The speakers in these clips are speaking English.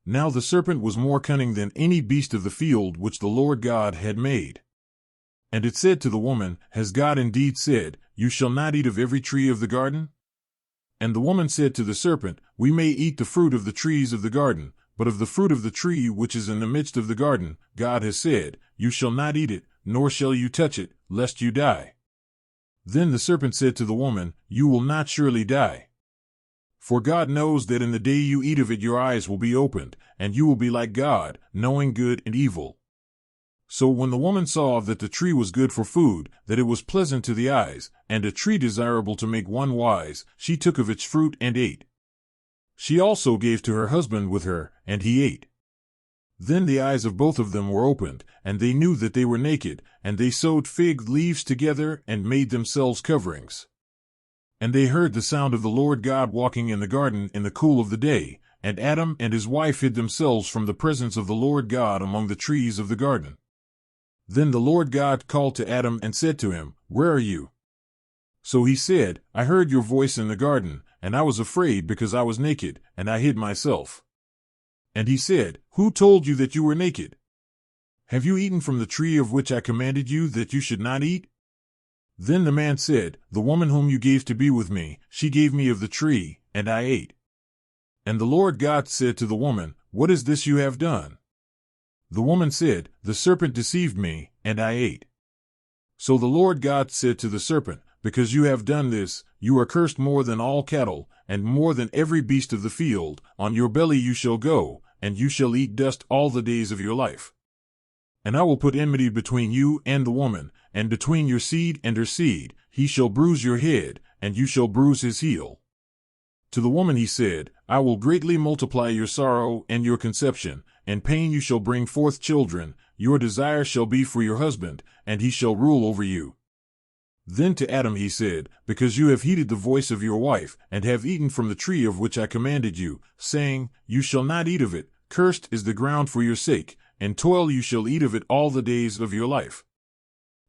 Now the serpent was more cunning than any beast of the field which the Lord God had made. And it said to the woman, Has God indeed said, You shall not eat of every tree of the garden? And the woman said to the serpent, We may eat the fruit of the trees of the garden, but of the fruit of the tree which is in the midst of the garden, God has said, You shall not eat it, nor shall you touch it, lest you die. Then the serpent said to the woman, You will not surely die. For God knows that in the day you eat of it your eyes will be opened, and you will be like God, knowing good and evil. So when the woman saw that the tree was good for food, that it was pleasant to the eyes, and a tree desirable to make one wise, she took of its fruit and ate. She also gave to her husband with her, and he ate. Then the eyes of both of them were opened, and they knew that they were naked, and they sewed fig leaves together and made themselves coverings. And they heard the sound of the Lord God walking in the garden in the cool of the day, and Adam and his wife hid themselves from the presence of the Lord God among the trees of the garden. Then the Lord God called to Adam and said to him, Where are you? So he said, I heard your voice in the garden, and I was afraid because I was naked, and I hid myself. And he said, Who told you that you were naked? Have you eaten from the tree of which I commanded you that you should not eat? Then the man said, The woman whom you gave to be with me, she gave me of the tree, and I ate. And the Lord God said to the woman, What is this you have done? The woman said, The serpent deceived me, and I ate. So the Lord God said to the serpent, Because you have done this, you are cursed more than all cattle, and more than every beast of the field. On your belly you shall go, and you shall eat dust all the days of your life. And I will put enmity between you and the woman, and between your seed and her seed. He shall bruise your head, and you shall bruise his heel. To the woman he said, I will greatly multiply your sorrow and your conception, and pain you shall bring forth children. Your desire shall be for your husband, and he shall rule over you. Then to Adam he said, Because you have heeded the voice of your wife, and have eaten from the tree of which I commanded you, saying, You shall not eat of it, cursed is the ground for your sake, and toil you shall eat of it all the days of your life.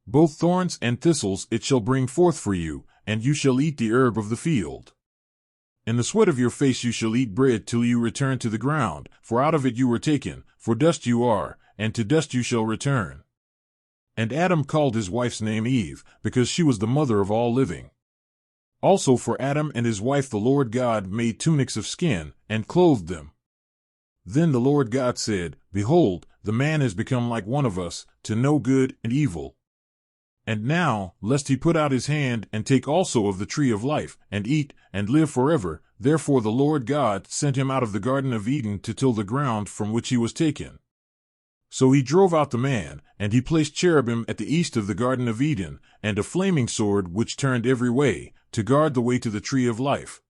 Both thorns and thistles it shall bring forth for you, and you shall eat the herb of the field. In the sweat of your face you shall eat bread till you return to the ground, for out of it you were taken, for dust you are, and to dust you shall return. And Adam called his wife's name Eve, because she was the mother of all living. Also for Adam and his wife the Lord God made tunics of skin, and clothed them. Then the Lord God said, Behold, the man has become like one of us, to know good and evil. And now, lest he put out his hand and take also of the tree of life, and eat, and live forever, therefore the Lord God sent him out of the Garden of Eden to till the ground from which he was taken. So he drove out the man, and he placed cherubim at the east of the Garden of Eden, and a flaming sword which turned every way, to guard the way to the tree of life.